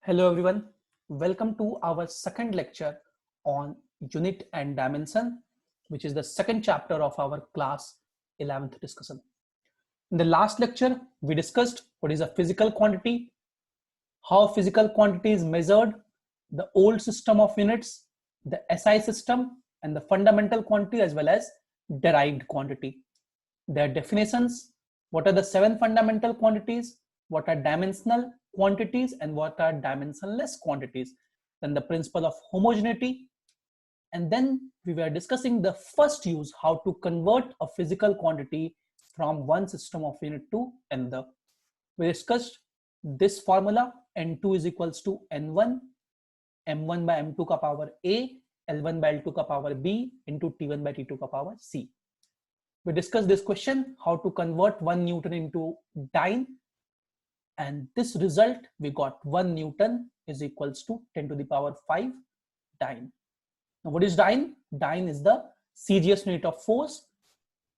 Hello everyone, welcome to our second lecture on unit and dimension, which is the second chapter of our class 11th discussion. In the last lecture, we discussed what is a physical quantity, how physical quantity is measured, the old system of units, the SI system, and the fundamental quantity as well as derived quantity. Their definitions, what are the 7 fundamental quantities, what are dimensional quantities and what are dimensionless quantities, then the principle of homogeneity, and then we were discussing the first use, how to convert a physical quantity from one system of unit to another. We discussed this formula, N2 is equals to N1, M1 by M2 का power A, L1 by L2 का power B into T1 by T2 का power C. We discussed this question, how to convert 1 Newton into dyne, and this result we got 1 Newton is equals to 10 to the power 5 dyne. Now what is dyne? Dyne is the CGS unit of force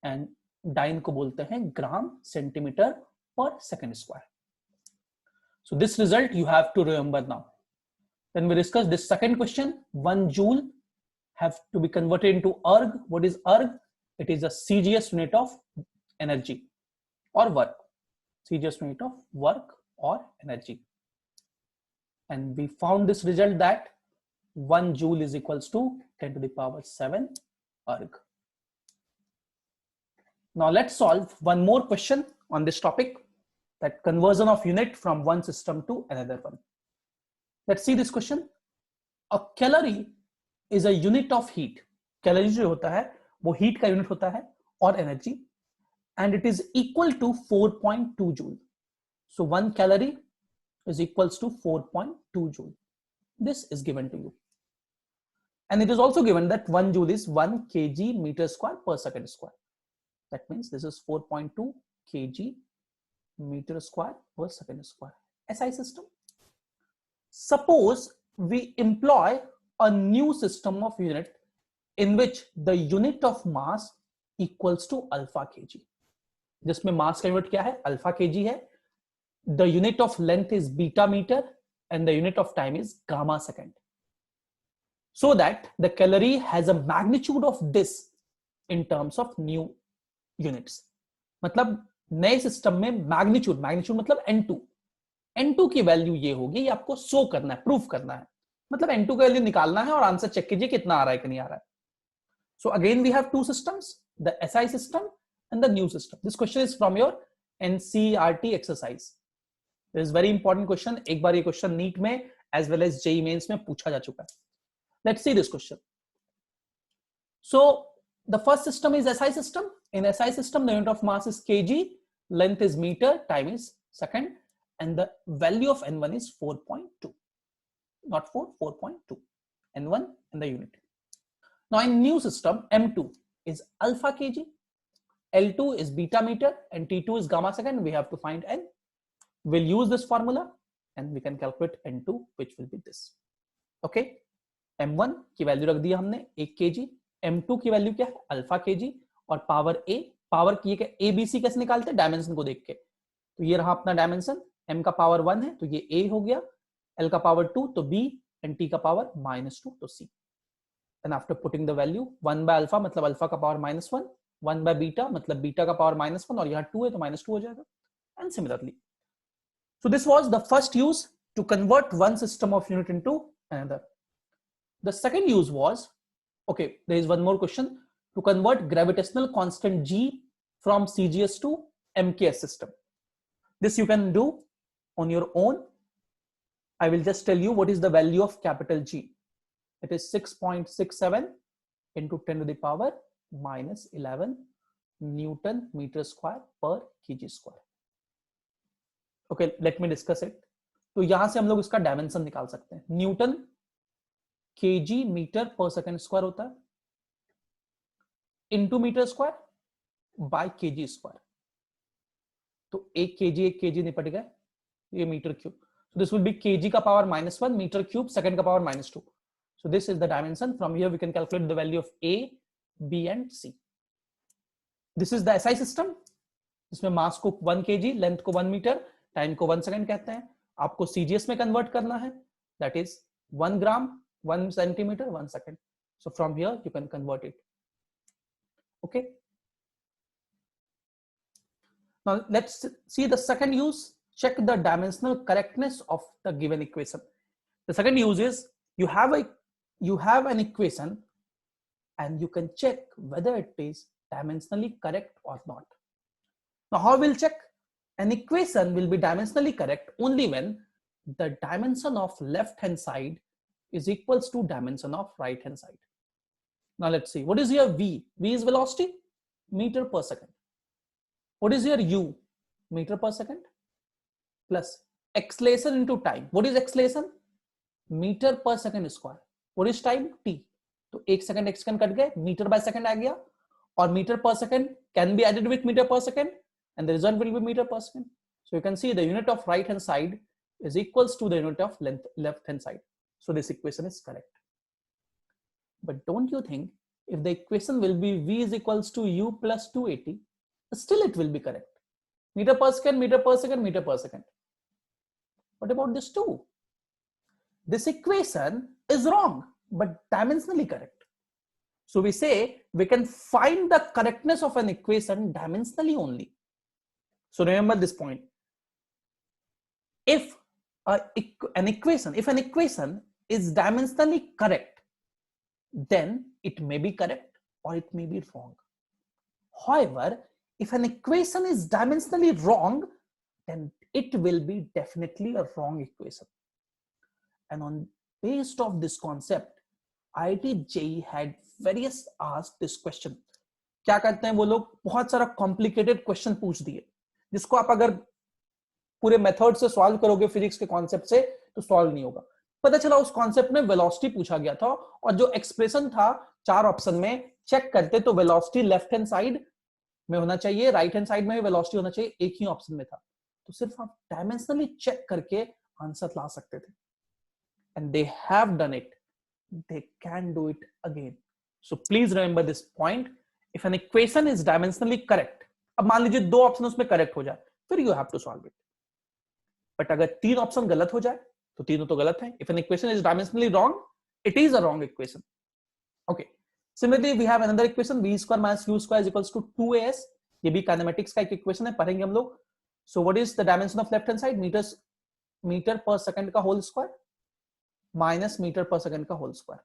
and dyne को बोलते हैं gram centimetre per second square. So this result you have to remember now. Then we discussed this second question, 1 joule have to be converted into erg. What is erg? It is a CGS unit of energy or work. CGS unit of work or energy. And we found this result that 1 joule is equals to 10 to the power 7 erg. Now let's solve one more question on this topic, that conversion of unit from one system to another one. Let's see this question. A calorie is a unit of heat. Calorie जो होता है वो heat का unit होता है और energy, and it is equal to 4.2 joule. So 1 calorie is equals to 4.2 joule. This is given to you. And it is also given that 1 joule is 1 kg meter square per second square. That means this is 4.2 kg meter square per second square. SI system. Suppose we employ a new system of unit in which the unit of mass equals to alpha kg. जिसमें mass का unit क्या है? Alpha kg है. The unit of length is beta meter and the unit of time is gamma second. So that the calorie has a magnitude of this in terms of new units. मतलब नए system में magnitude मतलब N2 की value ये होगी, ये आपको show करना है, प्रूफ करना है, मतलब N2 का वैल्यू निकालना है और आंसर चेक कीजिए कितना आ रहा है कि नहीं आ रहा है. So again we have two systems, the SI system and the new system. This question is from your NCERT exercise. This is very important question. एक बार ये question NEET में as well as JEE mains में पूछा जा चुका है. Let's see this question. So the first system is SI system. In SI system, the unit of mass is kg, length is meter, time is second, and the value of N1 is 4.2. Not 4, 4.2. N1 in the unit. Now in new system, M2 is alpha kg, L2 is beta meter, and T2 is gamma second. We have to find N. We'll use this formula and we can calculate N2, which will be this. Okay. M1 की value रख दी हमने 1 kg, M2 की value क्या है? Alpha kg और power A, power की ABC कैसे निकालते हैं? डायमेंशन को देख के. तो ये रहा अपना डायमेंशन, M का पावर 1 है तो ये A हो गया, L का पावर 2 तो B, and T का पावर -2 तो C. And after putting the value, 1 by alpha मतलब अल्फा का पावर -1, 1 by बीटा मतलब बीटा का पावर -1 और यहाँ 2 है तो -2 हो जाएगा. And similarly. So this was the first use to convert one system of unit into another. The second use was, okay, there is one more question, to convert gravitational constant G from CGS to MKS system. This you can do on your own. I will just tell you what is the value of capital G. It is 6.67 into 10 to the power -11 Newton meter square per kg square. Okay, let me discuss it. तो यहां से हम लोग इसका dimension निकाल सकते हैं. Newton kg metre per second square होता है into metre square by kg square. तो 1 kg निपट गए, ये metre cube. So this will be kg का पावर -1 मीटर क्यूब सेकंड का power -2. So this is the dimension. From here we can calculate the value of A, B and C. This is the SI system. इसमें मास को 1 kg, length को 1 metre, time को 1 second कहते हैं. आपको CGS में convert करना है, that is 1 gram 1 centimetre 1 second. So from here you can convert it. Okay. Now let's see the second use. Check the dimensional correctness of the given equation. The second use is you have an equation and you can check whether it is dimensionally correct or not. Now how we'll check? An equation will be dimensionally correct only when the dimension of left hand side is equals to dimension of right hand side. Now let's see, what is your V? V is velocity, meter per second. What is your U? Meter per second. Plus acceleration into time. What is acceleration? Meter per second square. What is time? T. तो एक second cut गए, metre by second आ गया, और metre per second can be added with metre per second and the result will be meter per second. So you can see the unit of right hand side is equals to the unit of left hand side. So this equation is correct. But don't you think if the equation will be V is equals to U plus 280, still it will be correct. Meter per second, meter per second, meter per second. What about this 2? This equation is wrong, but dimensionally correct. So we say we can find the correctness of an equation dimensionally only. So remember this point. If an equation is dimensionally correct, then it may be correct or it may be wrong. However, if an equation is dimensionally wrong, then it will be definitely a wrong equation. And on based of this concept, IIT JEE had various asked this question. क्या कहते हैं वो लोग, बहुत सारा complicated question पूछ दिए, जिसको आप अगर पूरे मेथड से सॉल्व करोगे फिजिक्स के कॉन्सेप्ट से तो सॉल्व नहीं होगा. पता चला उस कॉन्सेप्ट में वेलोसिटी पूछा गया था, और जो एक्सप्रेशन था 4 ऑप्शन में चेक करते तो वेलोसिटी लेफ्ट हैंड साइड में होना चाहिए, राइट हैंड साइड में भी वेलोसिटी होना चाहिए, एक ही ऑप्शन में था. तो सिर्फ आप डायमेंशनली चेक करके आंसर ला सकते थे. And they have done it, they can do it again. So please remember this point. If an equation is dimensionally correct, अब मान लीजिए 2 ऑप्शन उसमें करेक्ट हो जाए, फिर you have to solve it. But अगर 3 ऑप्शन गलत हो जाए तो तीनों तो गलत है. If an equation is dimensionally wrong, it is a wrong equation. Okay, similarly we have another equation v square minus u square is equals to 2as. ये भी काइनेमेटिक्स का एक इक्वेशन है, पढ़ेंगे हम लोग. So what is the dimension of left hand side? Metre per second का whole square minus metre per second का होल स्क्वायर,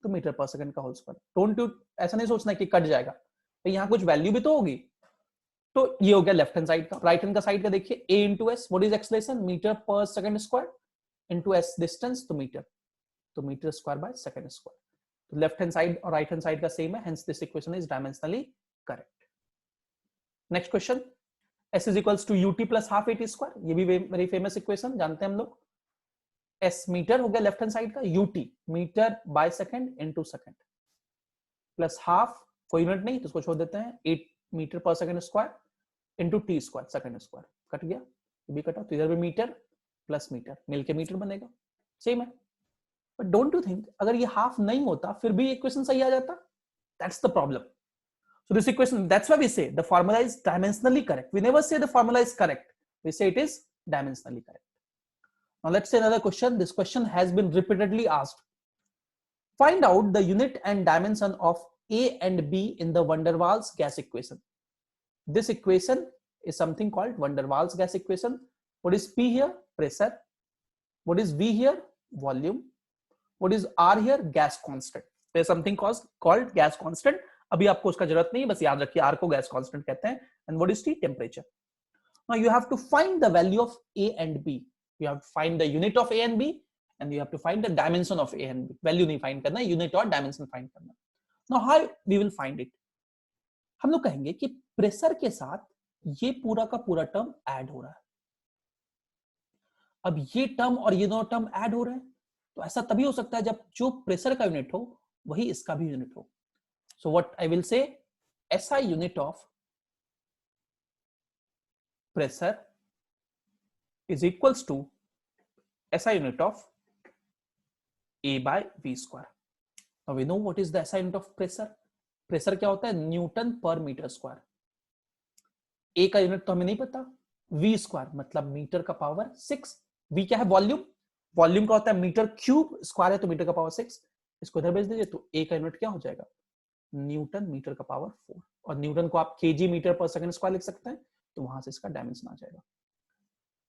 तो मीटर पर सेकंड का होल स्क्वायर. डोंट यू ऐसा नहीं सोचना कि कट जाएगा, तो यहां कुछ वैल्यू भी तो होगी. तो ये हो गया लेफ्ट हैंड साइड का. राइट हैंड का साइड का देखिए, a into s. What is acceleration? Meter per second square into s distance, तो मीटर, तो meter square by second square. तो लेफ्ट हैंड साइड और राइट हैंड साइड का same है, hence this equation is dimensionally correct. Next question, s is equals to ut plus half at square. ये भी very famous equation, जानते हैं हम लोग. s मीटर हो गया लेफ्ट हैंड साइड का, ut metre by second into second, plus half, कोई यूनिट नहीं तो उसको छोड़ देते हैं, 8 metre per second square into t square second square. Cut गया, ये भी कटा, तो इधर भी मीटर प्लस मीटर मिलके मीटर बनेगा, सेम है. बट डोंट यू थिंक अगर ये हाफ नहीं होता फिर भी इक्वेशन सही आ जाता? That's the problem. So this equation, that's why we say the formula is dimensionally correct. We never say the formula is correct. We say it is dimensionally correct. Now let's say another question. This question has been repeatedly asked. Find out the unit and dimension of A and B in the van der Waals gas equation. This equation is something called van der Waals gas equation. What is P here? Pressure. What is V here? Volume. What is R here? Gas constant. There is something called gas constant. अभी आपको उसका जरूरत नहीं, बस याद रखिए are को gas constant कहते हैं. And what is T? Temperature. Now you have to find the value of A and B. You have to find the unit of A and B, and you have to find the dimension of A and B. Value नहीं find करना, unit और dimension find करना. Now how we will find it? हम लोग कहेंगे कि pressure के साथ ये पूरा का पूरा टर्म ऐड हो रहा है. अब ये टर्म और ये दोनों टर्म ऐड हो रहे हैं, तो ऐसा तभी हो सकता है जब जो प्रेशर का यूनिट हो वही इसका भी यूनिट हो. So what I will say, SI unit of pressure is equals to SI unit of A by V square. Now we know what is the SI unit of pressure. Pressure क्या होता है? Newton पर metre square. A का unit तो हमें नहीं पता. V square मतलब मीटर का पावर 6, v क्या है? वॉल्यूम। वॉल्यूम का होता है मीटर क्यूब, स्क्वायर है तो मीटर का पावर 6। इसको इधर भेज दीजिए तो a का यूनिट क्या हो जाएगा? न्यूटन मीटर का पावर 4। और न्यूटन को आप KG metre per second square लिख सकते हैं, तो वहां से इसका डायमेंशन आ जाएगा।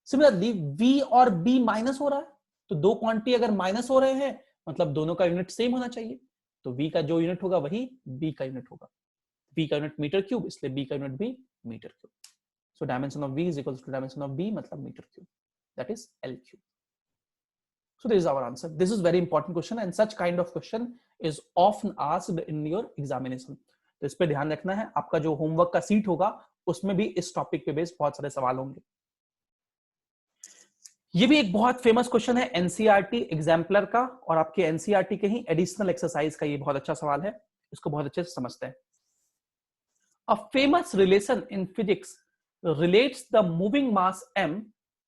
सिमिलरली v और b माइनस हो रहा है, तो दो क्वांटिटी अगर माइनस हो रहे हैं मतलब दोनों का यूनिट सेम होना चाहिए, तो v का जो यूनिट होगा वही b का यूनिट होगा। v का यूनिट मीटर क्यूब, इसलिए b का यूनिट भी metre cube. So dimension of v is equal to dimension of b मतलब metre cube, that is l cube. So this is our answer. This is very important question and such kind of question is often asked in your examination. तो इस पे ध्यान रखना है, आपका जो homework का सीट होगा उसमें भी इस टॉपिक पे बेस्ड बहुत सारे सवाल होंगे। ये भी एक बहुत फेमस क्वेश्चन है एनसीईआरटी एग्जाम्पलर का, और आपके एनसीईआरटी के ही एडिशनल एक्सरसाइज का ये बहुत अच्छा सवाल है, इसको बहुत अच्छे से समझते हैं। A famous relation in physics relates the moving mass m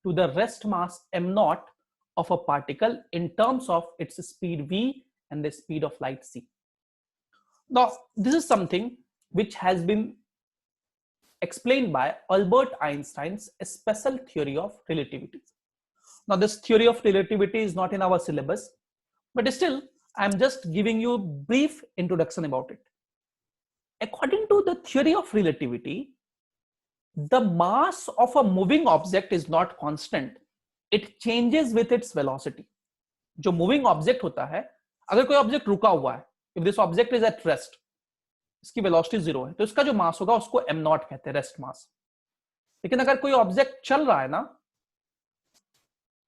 to the rest mass m naught of a particle in terms of its speed v and the speed of light c. Now, this is something which has been explained by Albert Einstein's special theory of relativity. Now, this theory of relativity is not in our syllabus, but still, I'm just giving you a brief introduction about it. According to the theory of relativity, the mass of a moving object is not constant. It changes with its velocity. जो moving object होता है, अगर कोई object रुका हुआ है, if this object is at rest, इसकी velocity 0 है, तो इसका जो मास होगा उसको m नॉट कहते हैं, रेस्ट मास। लेकिन अगर कोई ऑब्जेक्ट चल रहा है ना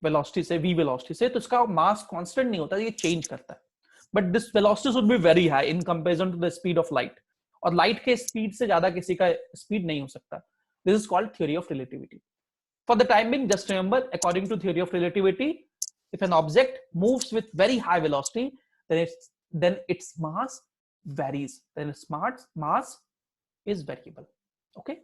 वेलोसिटी से, v वेलोसिटी से, तो इसका मास कांस्टेंट नहीं होता, ये चेंज करता है। But this velocity should be very high in comparison to the speed of light, और लाइट के स्पीड से ज्यादा किसी का स्पीड नहीं हो सकता। This is called theory of relativity. For the time being, just remember, according to theory of relativity, if an object moves with very high velocity, then its mass varies. Then its mass is variable. Okay.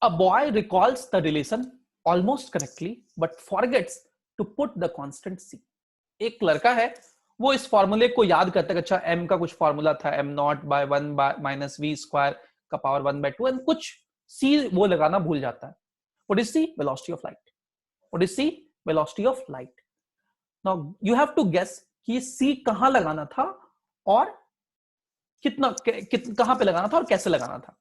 A boy recalls the relation almost correctly, but forgets to put the constant c. एक लड़का है, वो इस फॉर्मूले को याद करता है, अच्छा m का कुछ फॉर्मूला था, m not by 1 minus v square का पावर 1/2, एंड कुछ c वो लगाना भूल जाता है। What is c? Velocity of light. What is c? Velocity of light. Now you have to guess कि c कहां लगाना था और कहां पे लगाना था और कैसे लगाना था।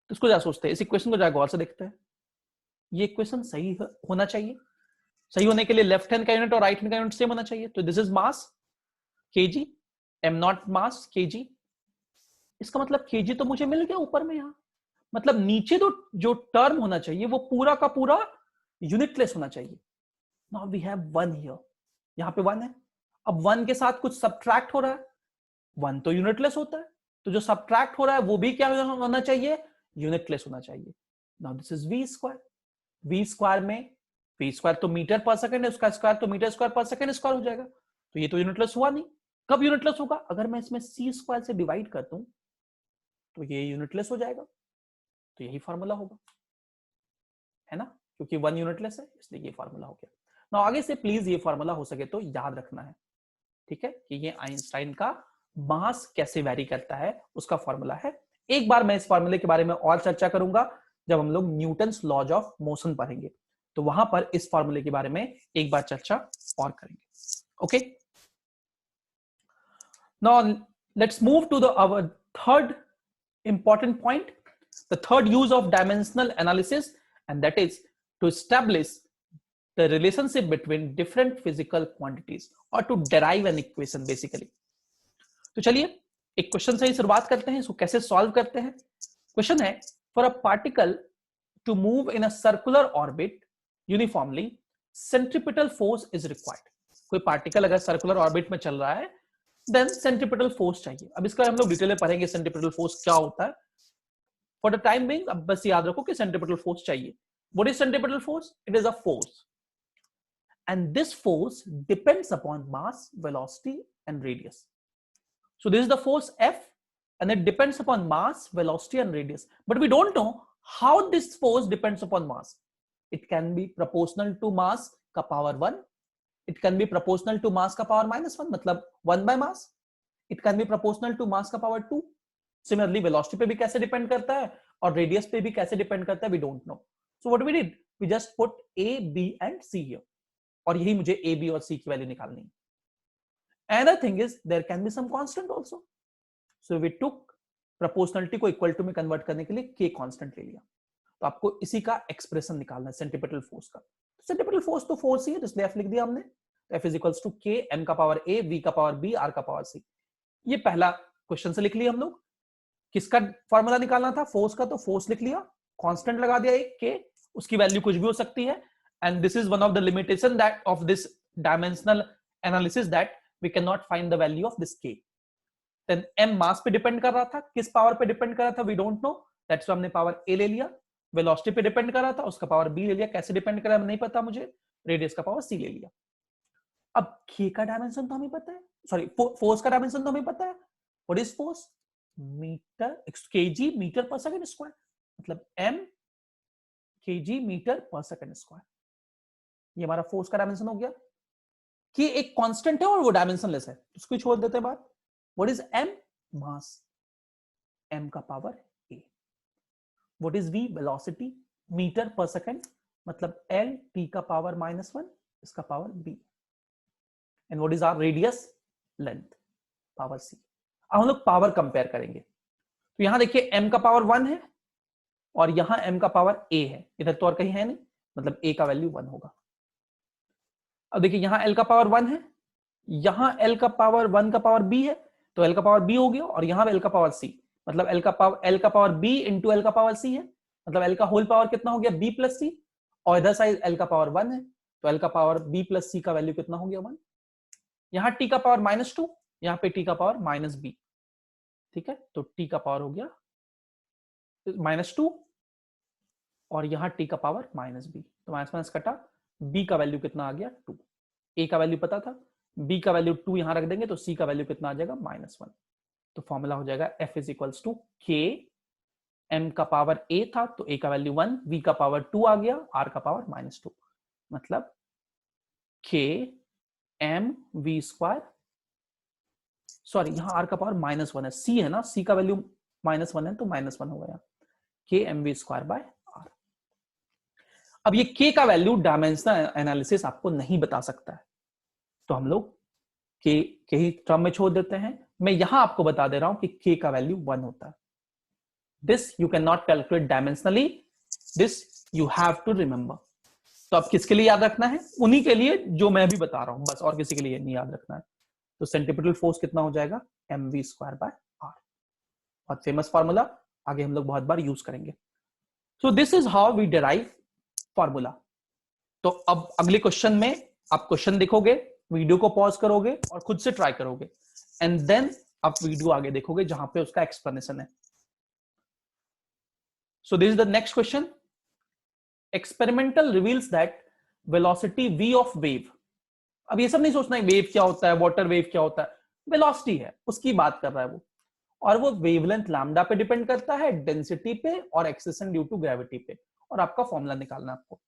तो इसको क्या सोचते हैं, इस इक्वेशन को जरा गौर से देखते हैं। ये इक्वेशन सही होना चाहिए। सही होने के लिए लेफ्ट हैंड का यूनिट और राइट हैंड का यूनिट सेम होना चाहिए। तो this is mass kg, m not mass kg। इसका मतलब kg तो मुझे मिल गया ऊपर में, यहां मतलब नीचे तो जो टर्म होना चाहिए वो पूरा का पूरा यूनिटलेस होना चाहिए। नाउ वी हैव 1 हियर, यहां पे 1 है। अब 1 के साथ कुछ सब्ट्रैक्ट हो रहा है, 1 तो यूनिटलेस होता है, तो जो सब्ट्रैक्ट हो रहा है वो भी क्या होना चाहिए? यूनिटलेस होना चाहिए। Now this is v square. v square में v स्क्वायर तो मीटर पर सेकंड है, उसका स्क्वायर तो मीटर स्क्वायर पर सेकंड स्क्वायर हो जाएगा, तो ये तो यूनिटलेस हुआ नहीं। कब यूनिटलेस होगा? अगर मैं इसमें c स्क्वायर से डिवाइड कर दूं तो ये यूनिटलेस हो जाएगा। तो यही फॉर्मूला होगा, है ना, क्योंकि 1 यूनिटलेस है इसलिए ये फॉर्मूला हो गया। ना आगे से प्लीज ये फॉर्मूला हो सके तो याद रखना है, ठीक है, कि ये आइंस्टाइन का मास कैसे वैरी करता है उसका फॉर्मूला है। एक बार मैं इस फॉर्मूले के बारे में और चर्चा करूंगा जब हम लोग न्यूटन्स लॉज ऑफ मोशन पढ़ेंगे, तो वहां पर इस फॉर्मूले के बारे में एक बार चर्चा और करेंगे। Okay, now let's move to the our third important point, the third use of dimensional analysis, and that is to establish the relationship between different physical quantities or to derive an equation basically. तो चलिए एक question से ही शुरुआत करते हैं, इसको कैसे solve करते हैं। क्वेश्चन है, for a particle to move in a circular orbit uniformly, centripetal force is required. कोई पार्टिकल अगर सर्कुलर ऑर्बिट में चल रहा है देन सेंट्रिपिटल फोर्स चाहिए। अब इसका हम लोग डिटेल में पढ़ेंगे सेंट्रिपिटल फोर्स क्या होता है। For the time being, अब बस याद रखो कि centripetal force चाहिए। What is centripetal force? It is a force, and this force depends upon mass, velocity, and radius. So this is the force F, and it depends upon mass, velocity, and radius. But we don't know how this force depends upon mass. It can be proportional to mass का power 1. It can be proportional to mass का power -1, मतलब 1 by mass. It can be proportional to mass का power 2. Similarly velocity पे भी कैसे depend करता है और रेडियस पे भी कैसे डिपेंड करता है, we don't know. So what we did, we just put a b and c here, और यही मुझे a b और c की वैल्यू निकालनी है. Another thing is there can be some constant also. So we took proportionality को equal to में convert करने के लिए k कांस्टेंट ले लिया. तो आपको इसी का एक्सप्रेशन निकालना है सेंट्रीपिटल फोर्स का. सेंट्रीपिटल फोर्स तो फोर्स ही है, इसलिए F लिख दिया हमने. F is equals to k m का पावर a v का पावर b r का पावर c. ये पहला क्वेश्चन से लिख लिया हम लोग. किसका फॉर्मूला निकालना था? फोर्स का. तो फोर्स लिख लिया, कांस्टेंट लगा दिया एक k, उसकी वैल्यू कुछ भी हो सकती है. And this is one of the limitation that of this dimensional analysis that we can not find the value of this k. Then m mass पे डिपेंड कर रहा था, किस पावर पे डिपेंड कर रहा था we don't know, that's why हमने पावर a ले लिया. वेलोसिटी पे डिपेंड कर रहा था, उसका पावर b ले लिया. कैसे डिपेंड कर रहा है नहीं पता मुझे, रेडियस का पावर c ले लिया. अब k का डायमेंशन तो हमें पता है, सॉरी फोर्स का डायमेंशन तो हमें पता है. What is force? Metre kg metre per second square, मतलब m kg metre per second square. ये हमारा फोर्स का डायमेंशन हो गया. कि एक कांस्टेंट है और वो डायमेंशनलेस है, उसको छोड़ देते हैं बात. What is m? Mass, m का power a. What is v? Velocity, metre per second, मतलब l t का पावर -1, इसका power b. And what is our radius? Length, power c. अब हम लोग पावर कंपेयर करेंगे. तो यहां देखिए m का पावर 1 है और यहां m का पावर a है, इधर तो और कहीं है नहीं, मतलब a का वैल्यू 1 होगा. अब देखिए यहां l का पावर 1 है, यहां l का पावर 1 का पावर b है, तो l का पावर b हो गया, और यहां l का पावर c, मतलब l का पावर b इंटू l का पावर c है, मतलब l का होल पावर कितना हो गया? b plus c. और इधर साइड l का पावर 1 है, तो l का पावर b प्लस c का वैल्यू कितना हो गया? 1. यहां t का पावर -2, यहां पे t का पावर -b. ठीक है, तो t का पावर हो गया -2 और यहां t का पावर -b. तो माइनस माइनस कटा, b का वैल्यू कितना आ गया? 2. a का वैल्यू पता था, b का वैल्यू 2 यहां रख देंगे, तो c का वैल्यू कितना आ जाएगा? -1. तो फॉर्मूला हो जाएगा F is equals to k, m का पावर a था तो a का वैल्यू 1, v का पावर 2 आ गया, r का पावर -2, मतलब k m v square, sorry यहां r का पावर -1 है, c है ना, c का वैल्यू -1 है तो -1 हो गया, k m v square by r. अब ये k का वैल्यू डायमेंशनल एनालिसिस आपको नहीं बता सकता है, तो हम लोग k के ही टर्म में छोड़ देते हैं. मैं यहां आपको बता दे रहा हूं कि k का वैल्यू 1 होता है. This you can not calculate dimensionally, this you have to remember. तो अब किसके लिए याद रखना है? उन्हीं के लिए जो मैं भी बता रहा हूं, बस, और किसी के लिए नहीं याद रखना है. तो सेंट्रीपिटल फोर्स कितना हो जाएगा? mv square by r. बहुत फेमस फॉर्मूला, आगे हम लोग बहुत बार यूज करेंगे. So this is how we derive formula. तो अब अगले क्वेश्चन में आप क्वेश्चन देखोगे, वीडियो को पॉज करोगे और खुद से ट्राई करोगे, एंड देन आप वीडियो आगे देखोगे जहां पे उसका एक्सप्लेनेशन है. सो this is the next question. Experimental reveals that velocity v of wave. अब ये सब नहीं सोचना है वेव क्या होता है, वाटर वेव क्या होता है, वेलोसिटी है उसकी बात कर रहा है वो, और वो वेवलेंथ लैम्डा पे डिपेंड करता है, डेंसिटी पे और एक्सेलेरेशन ड्यू टू ग्रेविटी पे. और आपका फॉर्मूला निकालना आपको.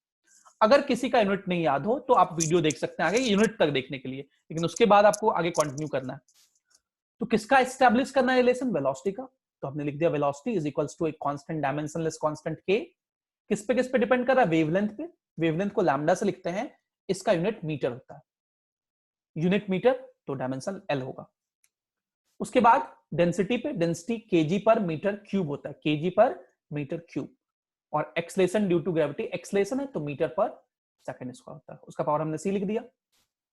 अगर किसी का यूनिट नहीं याद हो तो आप वीडियो देख सकते हैं आगे यूनिट तक देखने के लिए, लेकिन उसके बाद आपको आगे कंटिन्यू करना है. तो किसका एस्टैब्लिश करना है रिलेशन? वेलोसिटी का. तो हमने लिख दिया वेलोसिटी इज इक्वल्स टू एक कांस्टेंट डायमेंशनलेस कांस्टेंट k. किस पे डिपेंड कर रहा है? वेवलेंथ पे. वेवलेंथ को लैम्डा से लिखते हैं, इसका यूनिट मीटर होता है, यूनिट मीटर, तो डायमेंशन l होगा. उसके बाद डेंसिटी पे, डेंसिटी kg पर मीटर क्यूब होता है, kg पर मीटर क्यूब. और acceleration due to gravity, acceleration है तो मीटर पर सेकंड स्क्वायर होता है, उसका पावर हमने c लिख दिया.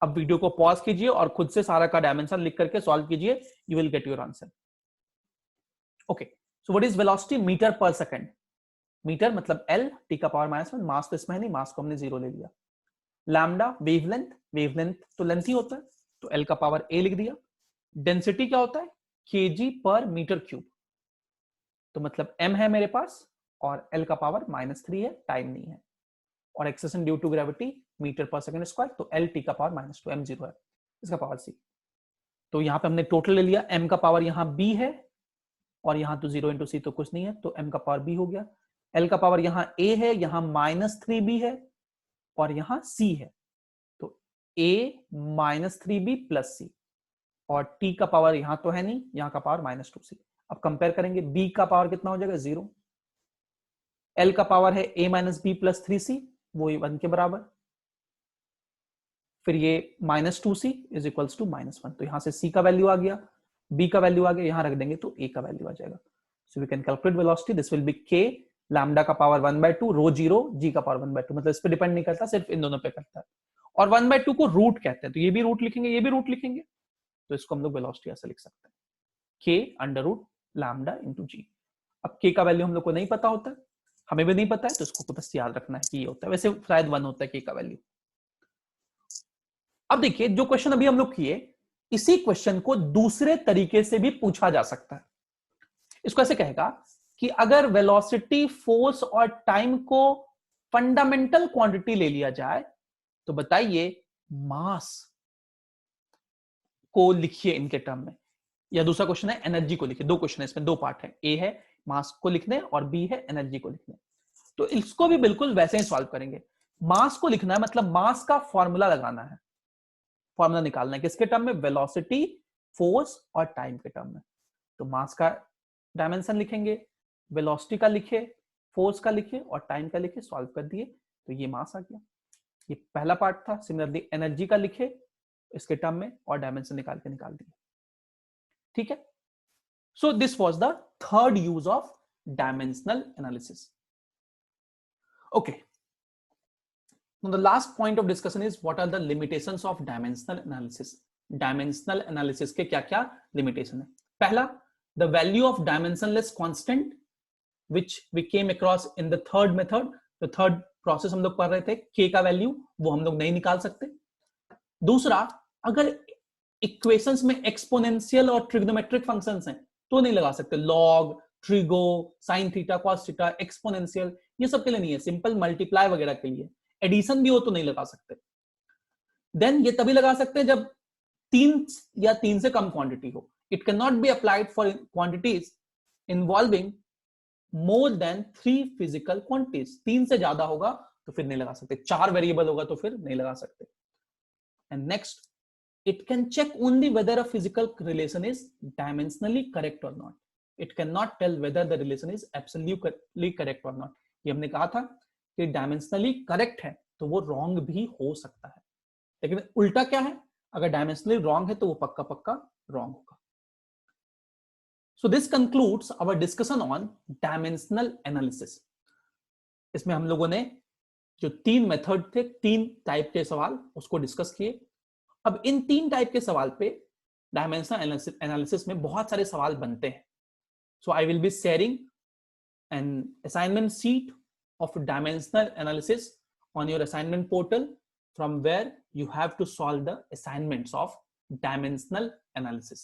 अब वीडियो को पॉज कीजिए और खुद से सारा का डायमेंशन लिख करके सॉल्व कीजिए, you will get your answer. Okay, so what is velocity? Metre per second. Metre मतलब l, t का पावर -1, मास तो इसमें है नहीं, मास को हमने 0 ले लिया. लैम्डा वेवलेंथ, वेवलेंथ तो लेंथ ही होता है, तो l का पावर a लिख दिया. डेंसिटी क्या होता है? kg पर मीटर क्यूब, तो मतलब m है मेरे पास और l का पावर -3 है, टाइम नहीं है. और acceleration due to gravity metre per second square, तो l t का पावर -2, m 0 है, इसका पावर c. तो यहां पे हमने टोटल ले लिया, m का पावर यहां b है और यहां तो 0 इंटू c तो कुछ नहीं है, तो m का पावर b हो गया. l का पावर यहां a है, यहां -3b है और यहां c है, तो a -3b प्लस c. और t का पावर यहां तो है नहीं, यहां का पावर -2c. अब कंपेयर करेंगे, b का पावर कितना हो जाएगा? 0. l का पावर है a - b प्लस 3c, वो 1 के बराबर, फिर ये -2c इज इक्वल्स टू -1, तो यहां से c का वैल्यू आ गया, b का वैल्यू आ गया, यहां रख देंगे तो a का वैल्यू आ जाएगा। So we can calculate velocity, this will be k lambda का पावर 1/2 रो 0 g का पावर 1/2, मतलब इस पे डिपेंड नहीं करता, सिर्फ इन दोनों पे करता है। और 1/2 को रूट कहते हैं, तो ये भी रूट लिखेंगे, ये भी रूट लिखेंगे, तो इसको हम लोग वेलोसिटी ऐसे लिख सकते हैं, k under root lambda into g। अब k का वैल्यू हम लोग को नहीं पता होता है, हमें भी नहीं पता है, तो इसको बस याद रखना है कि ये होता है, वैसे शायद 1 होता है k का वैल्यू। अब देखिए जो क्वेश्चन अभी हम लोग किए, इसी क्वेश्चन को दूसरे तरीके से भी पूछा जा सकता है। इसको ऐसे कहेगा कि अगर वेलोसिटी, फोर्स और टाइम को फंडामेंटल क्वांटिटी ले लिया जाए, तो बताइए मास को लिखिए इनके टर्म में। या दूसरा क्वेश्चन है एनर्जी को लिखिए, दो क्वेश्चन है इसमें, दो पार्ट है, ए है मास को लिखने और बी है एनर्जी को लिखने। तो इसको भी बिल्कुल वैसे ही सॉल्व करेंगे। मास को लिखना है मतलब मास का फॉर्मूला लगाना है, फॉर्मूला निकालना है किसके टर्म में, वेलोसिटी, फोर्स और टाइम के टर्म में। तो मास का डायमेंशन लिखेंगे, वेलोसिटी का लिखे, फोर्स का लिखे और टाइम का लिखे, सॉल्व कर दिए तो ये मास आ गया। ये पहला पार्ट था। सिमिलरली एनर्जी का लिखे इसके टर्म में और डायमेंशन निकाल दिए। ठीक है, so this was the third use of dimensional analysis. Okay, now the last point of discussion is what are the limitations of dimensional analysis. Dimensional analysis के क्या क्या limitation है। पहला, the value of dimensionless constant which we came across in the third method, the third process हम लोग पढ़ रहे थे, k का वैल्यू वो हम लोग नहीं निकाल सकते। दूसरा, अगर इक्वेशंस में एक्सपोनेंशियल और ट्रिग्नोमेट्रिक फंक्शंस हैं तो नहीं लगा सकते, log, trigo, sine theta, cos theta, exponential, ये सब के लिए नहीं है, सिंपल मल्टीप्लाई वगैरह के लिए। एडिशन भी हो तो नहीं लगा सकते। देन ये तभी लगा सकते हैं जब 3 या 3 से कम क्वांटिटी हो। It can not be applied for quantities involving more than 3 physical quantities. 3 से ज्यादा होगा तो फिर नहीं लगा सकते, 4 वेरिएबल होगा तो फिर नहीं लगा सकते। And next, it can check only whether a physical relation is dimensionally correct or not. It cannot tell whether the relation is absolutely correct or not. ये हमने कहा था कि डायमेंशनली करेक्ट है तो वो रॉन्ग भी हो सकता है, लेकिन उल्टा क्या है, अगर डायमेंशनली रॉन्ग है तो वो पक्का पक्का रॉन्ग होगा। So this concludes our discussion on dimensional analysis. इसमें हम लोगों ने जो 3 मेथड थे, 3 टाइप के सवाल उसको डिस्कस किए। अब इन 3 टाइप के सवाल पे डायमेंशनल एनालिसिस में बहुत सारे सवाल बनते हैं। So I will be sharing an assignment sheet of dimensional analysis on your assignment portal, from where you have to solve the assignments of dimensional analysis.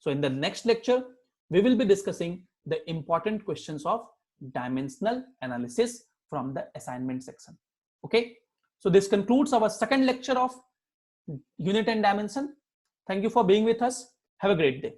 So in the next lecture, we will be discussing the important questions of dimensional analysis from the assignment section. Okay, so this concludes our second lecture of unit and dimension. Thank you for being with us. Have a great day.